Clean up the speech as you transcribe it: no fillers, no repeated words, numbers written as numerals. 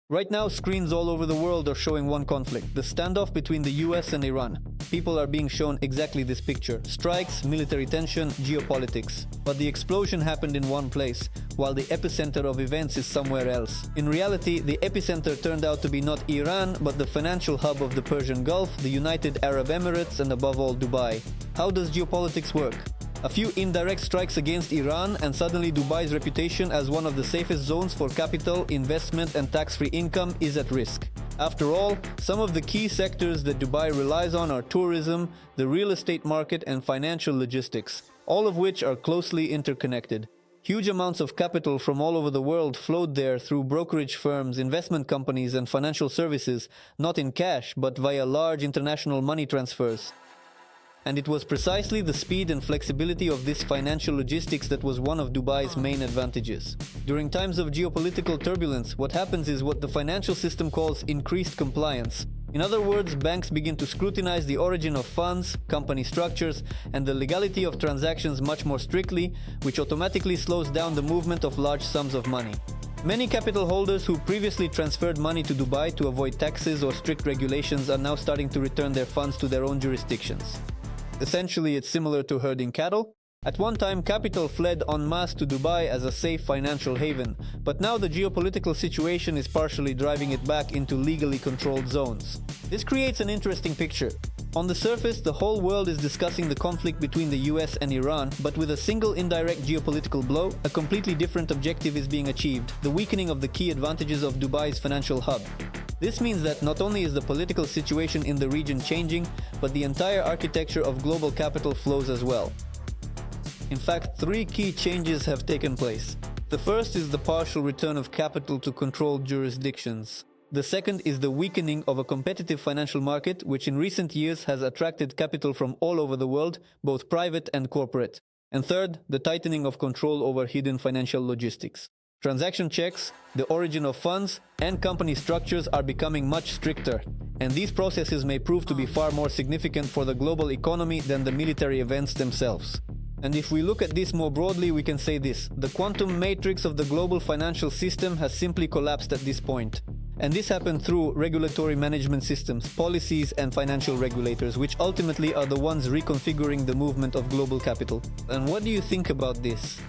Right now, screens all over the world are showing one conflict, the standoff between the US and Iran. People are being shown exactly this picture: strikes, military tension, geopolitics. But the explosion happened in one place, while the epicenter of events is somewhere else. In reality, the epicenter turned out to be not Iran, but the financial hub of the Persian Gulf, the United Arab Emirates, and above all, Dubai. How does geopolitics work? A few indirect strikes against Iran and suddenly Dubai's reputation as one of the safest zones for capital, investment and tax-free income is at risk. After all, some of the key sectors that Dubai relies on are tourism, the real estate market and financial logistics, all of which are closely interconnected. Huge amounts of capital from all over the world flowed there through brokerage firms, investment companies and financial services, not in cash but via large international money transfers. And it was precisely the speed and flexibility of this financial logistics that was one of Dubai's main advantages. During times of geopolitical turbulence, what happens is what the financial system calls increased compliance. In other words, banks begin to scrutinize the origin of funds, company structures, and the legality of transactions much more strictly, which automatically slows down the movement of large sums of money. Many capital holders who previously transferred money to Dubai to avoid taxes or strict regulations are now starting to return their funds to their own jurisdictions. Essentially, it's similar to herding cattle. At one time, capital fled en masse to Dubai as a safe financial haven, but now the geopolitical situation is partially driving it back into legally controlled zones. This creates an interesting picture. On the surface, the whole world is discussing the conflict between the US and Iran, but with a single indirect geopolitical blow, a completely different objective is being achieved: the weakening of the key advantages of Dubai's financial hub. This means that not only is the political situation in the region changing, but the entire architecture of global capital flows as well. In fact, three key changes have taken place. The first is the partial return of capital to controlled jurisdictions. The second is the weakening of a competitive financial market, which in recent years has attracted capital from all over the world, both private and corporate. And third, the tightening of control over hidden financial logistics. Transaction checks, the origin of funds, and company structures are becoming much stricter, and these processes may prove to be far more significant for the global economy than the military events themselves. And if we look at this more broadly, we can say this: the quantum matrix of the global financial system has simply collapsed at this point. And this happened through regulatory management systems, policies and financial regulators, which ultimately are the ones reconfiguring the movement of global capital. And what do you think about this?